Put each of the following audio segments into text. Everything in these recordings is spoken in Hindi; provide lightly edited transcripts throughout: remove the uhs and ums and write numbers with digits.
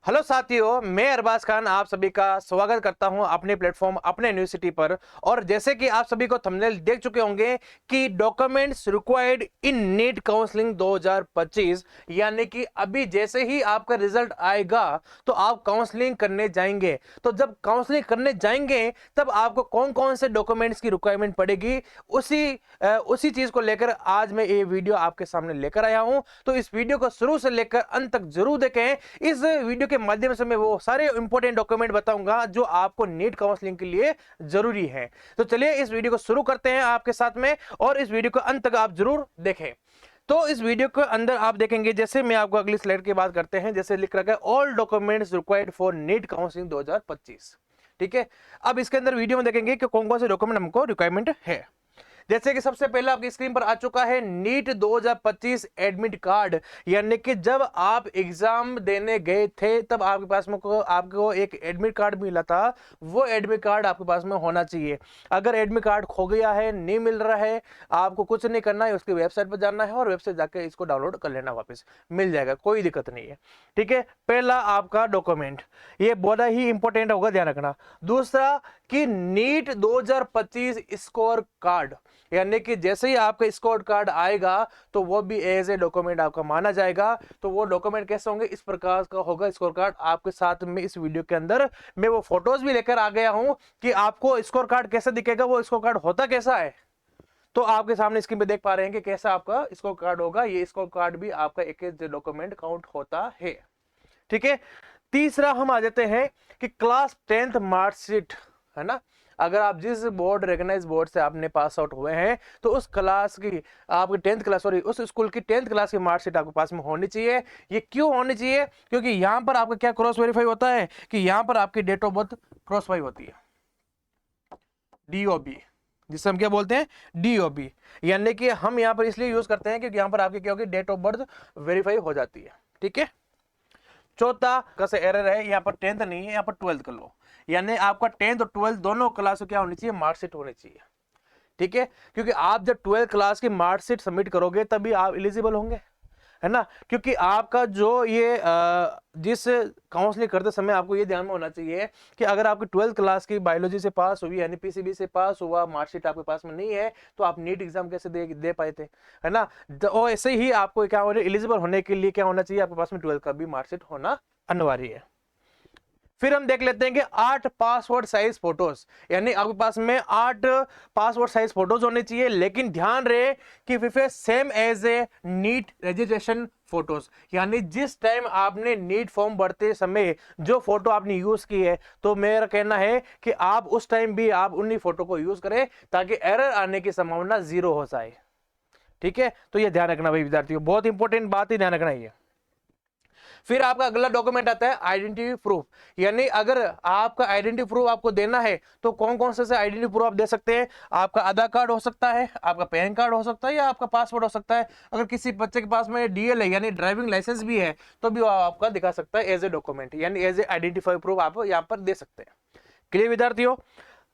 हेलो साथियों, मैं अरबाज खान आप सभी का स्वागत करता हूं अपने प्लेटफॉर्म अपने यूनिवर्सिटी पर। और जैसे कि आप सभी को थंबनेल देख चुके होंगे कि documents required in NEET counselling 2025, यानी कि अभी जैसे ही आपका रिजल्ट आएगा तो आप काउंसलिंग करने जाएंगे। तो जब काउंसलिंग करने जाएंगे तब आपको कौन कौन से डॉक्यूमेंट्स की रिक्वायरमेंट पड़ेगी, उसी चीज को लेकर आज मैं ये वीडियो आपके सामने लेकर आया हूं। तो इस वीडियो को शुरू से लेकर अंत तक जरूर देखें। इस वीडियो के माध्यम से मैं वो सारे इंपॉर्टेंट डॉक्यूमेंट बताऊंगा जो आपको नीट काउंसलिंग के लिए जरूरी है। तो चलिए इस वीडियो को शुरू करते हैं आपके साथ में, और इस वीडियो को अंत तक आप जरूर देखें। तो इस वीडियो के अंदर आप देखेंगे, जैसे मैं आपको अगली स्लाइड की बात करते हैं, जैसे लिख रखा है all documents required for NEET counselling 2025। ठीक है, अब इसके अंदर वीडियो में देखेंगे कि कौन कौन से डॉक्यूमेंट हमको रिक्वायरमेंट है। जैसे कि सबसे पहले आपकी स्क्रीन पर आ चुका है नीट 2025 एडमिट कार्ड, यानी कि जब आप एग्जाम देने गए थे तब आपके पास में आपको एक एडमिट कार्ड मिला था। वो एडमिट कार्ड आपके पास में होना चाहिए। अगर एडमिट कार्ड खो गया है, नहीं मिल रहा है, आपको कुछ नहीं करना है, उसकी वेबसाइट पर जाना है और वेबसाइट जाकर इसको डाउनलोड कर लेना, वापस मिल जाएगा, कोई दिक्कत नहीं है। ठीक है, पहला आपका डॉक्यूमेंट, ये बड़ा ही इंपॉर्टेंट होगा, ध्यान रखना। दूसरा कि नीट 2025 स्कोर कार्ड, यानी कि जैसे ही आपका स्कोर कार्ड आएगा तो वो भी एज ए डॉक्यूमेंट आपका माना जाएगा। तो वो डॉक्यूमेंट कैसे होंगे, इस प्रकार का होगा स्कोर कार्ड। आपके साथ में इस वीडियो के अंदर मैं वो फोटोज भी लेकर आ गया हूं कि आपको स्कोर कार्ड कैसे दिखेगा, वो स्कोर कार्ड होता कैसा है। तो आपके सामने स्क्रीन पे देख पा रहे हैं कि कैसा आपका स्कोर कार्ड होगा। ये स्कोर कार्ड भी आपका एक डॉक्यूमेंट काउंट होता है। ठीक है, तीसरा हम आ जाते हैं कि क्लास 10th मार्कशीट, है ना। अगर आप जिस बोर्ड रिकॉग्नाइज बोर्ड से आपने पास आउट हुए हैं तो उस क्लास की आपकी 10th क्लास, सॉरी उस स्कूल की 10th क्लास की मार्कशीट आपके पास में होनी चाहिए। ये क्यों होनी चाहिए? क्योंकि यहाँ पर आपका क्या क्रॉस वेरीफाई होता है कि यहाँ पर आपकी date of birth cross verify होती है, DOB, जिसे हम क्या बोलते हैं, DOB। यानी कि हम यहाँ पर इसलिए यूज करते हैं क्योंकि यहाँ पर आपकी क्या होगी, डेट ऑफ बर्थ वेरीफाई हो जाती है। ठीक है, चौथा कैसे एरर है, यहाँ पर 10th नहीं है, यहाँ पर 12th कर लो। यानी आपका 10th और 12th दोनों क्लास क्या होनी चाहिए, मार्कशीट होनी चाहिए। ठीक है, क्योंकि आप जब 12th क्लास की मार्कशीट सबमिट करोगे तभी आप एलिजिबल होंगे, है ना। क्योंकि आपका जो ये जिस काउंसलिंग करते समय आपको ये ध्यान में होना चाहिए कि अगर आपकी 12th क्लास की बायोलॉजी से पास हुई, यानी PCB से पास हुआ, मार्कशीट आपके पास में नहीं है, तो आप नीट एग्जाम कैसे दे पाए थे, है ना। और ऐसे ही आपको क्या होना, एलिजिबल होने के लिए क्या होना चाहिए, आपके पास में 12th का भी मार्कशीट होना अनिवार्य है। फिर हम देख लेते हैं कि 8 पासपोर्ट साइज फोटोज, यानी आपके पास में 8 पासपोर्ट साइज फोटोज होने चाहिए। लेकिन ध्यान रहे कि विफे same as a NEET registration photos, यानी जिस टाइम आपने नीट फॉर्म भरते समय जो फोटो आपने यूज की है, तो मेरा कहना है कि आप उस टाइम भी आप उन्हीं फोटो को यूज करें ताकि एरर आने की संभावना 0 हो जाए। ठीक है, तो ये ध्यान रखना भाई विद्यार्थियों, बहुत इंपॉर्टेंट बात ही ध्यान रखना है। फिर आपका अगला डॉक्यूमेंट आता है आइडेंटिटी प्रूफ, यानी अगर आपका आइडेंटिटी प्रूफ आपको देना है तो कौन कौन से आइडेंटिटी प्रूफ आप दे सकते हैं। आपका आधार कार्ड हो सकता है, आपका पैन कार्ड हो सकता है, या आपका पासपोर्ट हो सकता है। अगर किसी बच्चे के पास में DL है यानी ड्राइविंग लाइसेंस भी है तो भी आपका दिखा सकता है एज ए डॉक्यूमेंट, यानी एज ए आइडेंटिफाई प्रूफ आप यहाँ पर दे सकते हैं। क्लियर विद्यार्थियों,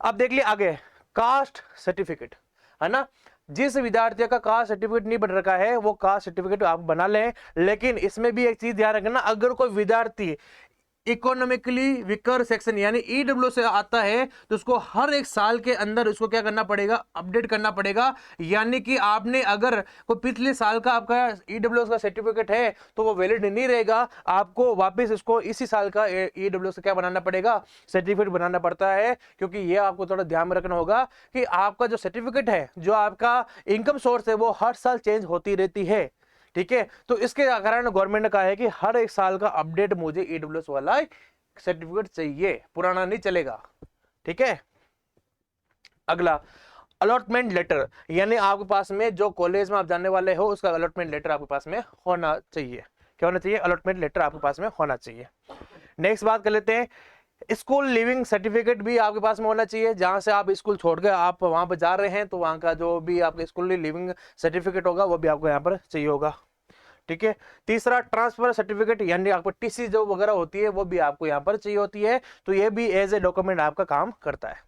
अब देख लिया आगे कास्ट सर्टिफिकेट, है ना। जिस विद्यार्थियों का कास्ट सर्टिफिकेट नहीं बन रखा है वो कास्ट सर्टिफिकेट आप बना लें। लेकिन इसमें भी एक चीज ध्यान रखना, अगर कोई विद्यार्थी इकोनॉमिकली वीकर सेक्शन यानी EW से आता है तो उसको हर एक साल के अंदर उसको क्या करना पड़ेगा, अपडेट करना पड़ेगा। यानी कि आपने अगर कोई पिछले साल का आपका EW का सर्टिफिकेट है तो वो वैलिड नहीं रहेगा, आपको वापस इसको इसी साल का EW से क्या बनाना पड़ेगा, सर्टिफिकेट बनाना पड़ता है। क्योंकि ये आपको थोड़ा ध्यान में रखना होगा कि आपका जो सर्टिफिकेट है, जो आपका इनकम सोर्स है, वो हर साल चेंज होती रहती है। ठीक है, तो इसके कारण गवर्नमेंट ने कहा है कि हर एक साल का अपडेट मुझे EWS वाला सर्टिफिकेट चाहिए, पुराना नहीं चलेगा। ठीक है, अगला अलॉटमेंट लेटर, यानी आपके पास में जो कॉलेज में आप जाने वाले हो उसका अलॉटमेंट लेटर आपके पास में होना चाहिए। क्या होना चाहिए, अलॉटमेंट लेटर आपके पास में होना चाहिए। नेक्स्ट बात कर लेते हैं, स्कूल लिविंग सर्टिफिकेट भी आपके पास में होना चाहिए। जहां से आप स्कूल छोड़ के आप वहां पर जा रहे हैं तो वहां का जो भी आपका स्कूल लिविंग सर्टिफिकेट होगा वो भी आपको यहाँ पर चाहिए होगा। ठीक है, तीसरा ट्रांसफर सर्टिफिकेट, यानी आपको TC जो वगैरह होती है वो भी आपको यहाँ पर चाहिए होती है। तो ये भी एज ए डॉक्यूमेंट आपका काम करता है।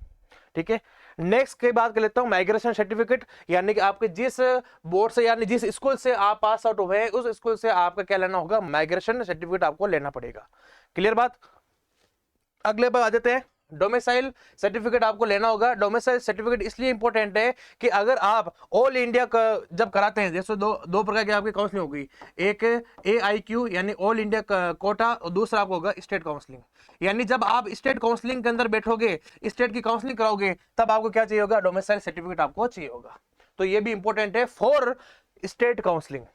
ठीक है, नेक्स्ट की बात कर लेता हूं माइग्रेशन सर्टिफिकेट, यानी कि आपके जिस बोर्ड से यानी जिस स्कूल से आप पास आउट हुए हैं उस स्कूल से आपका क्या लेना होगा, माइग्रेशन सर्टिफिकेट आपको लेना पड़ेगा। क्लियर बात। अगले पर आ जाते हैं, डोमिसाइल सर्टिफिकेट आपको लेना होगा। डोमिसाइल सर्टिफिकेट इसलिए इंपॉर्टेंट है कि अगर आप ऑल इंडिया का जब कराते हैं, जैसे दो प्रकार की आपकी काउंसलिंग होगी, एक AIQ यानी ऑल इंडिया कोटा, और दूसरा आपको होगा स्टेट काउंसलिंग। यानी जब आप स्टेट काउंसलिंग के अंदर बैठोगे, स्टेट की काउंसलिंग कराओगे, तब आपको क्या चाहिए होगा, डोमिसाइल सर्टिफिकेट आपको चाहिए होगा। तो ये भी इंपॉर्टेंट है फॉर स्टेट काउंसलिंग।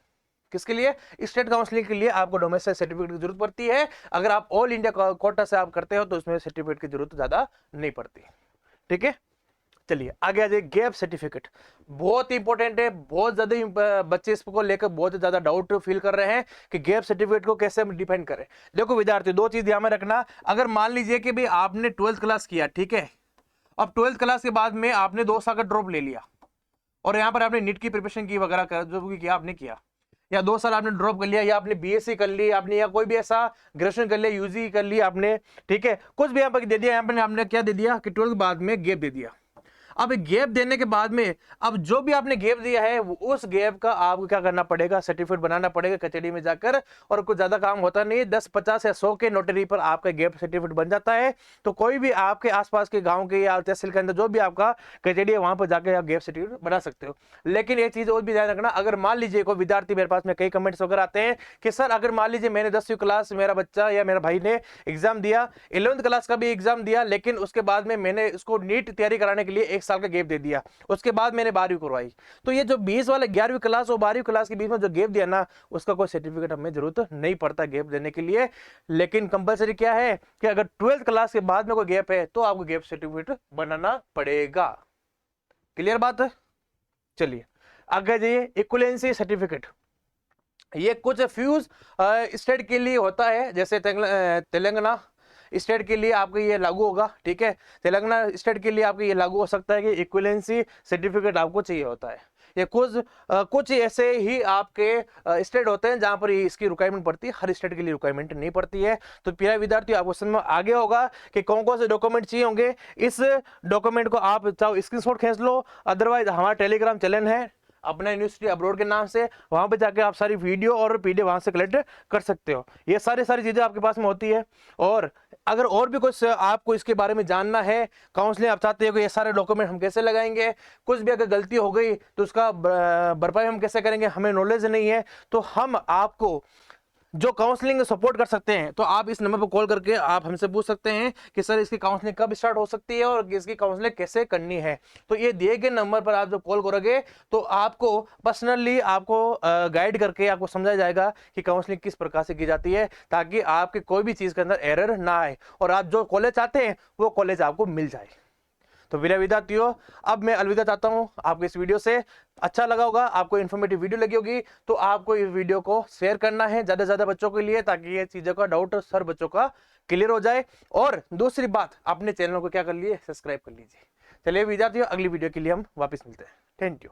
किसके लिए? स्टेट काउंसलिंग के लिए आपको डोमिसाइल सर्टिफिकेट की जरूरत पड़ती है। अगर आप ऑल इंडिया कोटा से आप करते हो तो उसमें सर्टिफिकेट की जरूरत ज्यादा नहीं पड़ती। ठीक है, चलिए आगे आ जाइए। गैप सर्टिफिकेट बहुत इंपॉर्टेंट है, बहुत ज्यादा बच्चे इसको लेकर बहुत ज्यादा डाउट फील कर रहे हैं कि गैप सर्टिफिकेट को कैसे हम डिफाइन करें। देखो विद्यार्थी, दो चीज ध्यान में रखना। अगर मान लीजिए कि भाई आपने 12th क्लास किया, ठीक है, अब 12th क्लास के बाद में आपने 2 साल का ड्रॉप ले लिया और यहाँ पर आपने नीट की प्रिपरेशन की वगैरह कर, जो भी किया आपने किया, या 2 साल आपने ड्रॉप कर लिया, या आपने BSc कर ली आपने, या कोई भी ऐसा ग्रेजुएशन कर लिया, UG कर लिया आपने, ठीक है, कुछ भी यहाँ पर दे दिया, यहाँ पर आपने क्या दे दिया कि 12 के बाद में गैप दे दिया। अब गैप देने के बाद में अब जो भी आपने गैप दिया है उस गैप का आपको क्या करना पड़ेगा, सर्टिफिकेट बनाना पड़ेगा कचहरी में जाकर। और कुछ ज्यादा काम होता नहीं है, 10, 50 या 100 के नोटरी पर आपका गैप सर्टिफिकेट बन जाता है। तो कोई भी आपके आसपास के गांव के या तहसील के अंदर जो भी आपका कचहरी है, वहां पर जाकर आप गैप सर्टिफिकेट बना सकते हो। लेकिन एक चीज और भी ध्यान रखना, अगर मान लीजिए कोई विद्यार्थी, मेरे पास में कई कमेंट्स वगैरह आते हैं कि सर अगर मान लीजिए मैंने 10वीं क्लास, मेरा बच्चा या मेरा भाई ने एग्जाम दिया, 11th क्लास का भी एग्जाम दिया, लेकिन उसके बाद में मैंने उसको नीट तैयारी कराने के लिए 1 साल का गैप दे दिया, उसके बाद मैंने 12वीं करवाई, तो ये जो 20 वाले 11वीं क्लास और 12वीं क्लास के बीच में जो गैप दिया ना, उसका कोई सर्टिफिकेट हमें जरूरत नहीं पड़ता गैप देने के लिए। लेकिन कंपलसरी क्या है कि अगर 12th क्लास के बाद में कोई गैप है तो आपको गैप सर्टिफिकेट बनाना पड़ेगा। क्लियर बात है। चलिए आगे जाइए। इक्विवेलेंसी सर्टिफिकेट, ये कुछ फ्यूज स्टेट के लिए होता है, जैसे तेलंगाना स्टेट के लिए आपको ये लागू होगा, ठीक है, तेलंगाना स्टेट के लिए आपको ये लागू हो सकता है कि इक्विवेलेंसी सर्टिफिकेट आपको चाहिए होता है। ये कुछ ऐसे ही आपके स्टेट होते हैं जहां पर इसकी रिक्वायरमेंट पड़ती है, हर स्टेट के लिए रिक्वायरमेंट नहीं पड़ती है। तो प्यारे विद्यार्थी, आपको समझ में आगे होगा कि कौन कौन से डॉक्यूमेंट चाहिए होंगे। इस डॉक्यूमेंट को आप चाहो स्क्रीनशॉट खींच लो, अदरवाइज हमारा टेलीग्राम चैनल है अपना यूनिवर्सिटी अब्रॉड के नाम से, वहां पे जाके आप सारी वीडियो और PDF वहां से कलेक्ट कर सकते हो। ये सारी चीजें आपके पास में होती है। और अगर और भी कुछ आपको इसके बारे में जानना है, काउंसलिंग आप चाहते हो कि ये सारे डॉक्यूमेंट हम कैसे लगाएंगे, कुछ भी अगर गलती हो गई तो उसका भरपाई हम कैसे करेंगे, हमें नॉलेज नहीं है, तो हम आपको जो काउंसलिंग सपोर्ट कर सकते हैं, तो आप इस नंबर पर कॉल करके आप हमसे पूछ सकते हैं कि सर इसकी काउंसलिंग कब स्टार्ट हो सकती है और इसकी काउंसलिंग कैसे करनी है। तो ये दिए गए नंबर पर आप जब कॉल करोगे तो आपको पर्सनली आपको गाइड करके आपको समझाया जाएगा कि काउंसलिंग किस प्रकार से की जाती है, ताकि आपके कोई भी चीज के अंदर एरर ना आए और आप जो कॉलेज चाहते हैं वो कॉलेज आपको मिल जाए। तो मेरा विद्यार्थियों, अब मैं अलविदा चाहता हूं। आपको इस वीडियो से अच्छा लगा होगा, आपको इन्फॉर्मेटिव वीडियो लगी होगी, तो आपको इस वीडियो को शेयर करना है ज्यादा से ज्यादा बच्चों के लिए, ताकि ये चीजों का डाउट सर बच्चों का क्लियर हो जाए। और दूसरी बात, अपने चैनल को क्या कर लिए, सब्सक्राइब कर लीजिए। चलिए विद्यार्थियों, अगली वीडियो के लिए हम वापस मिलते हैं। Thank you.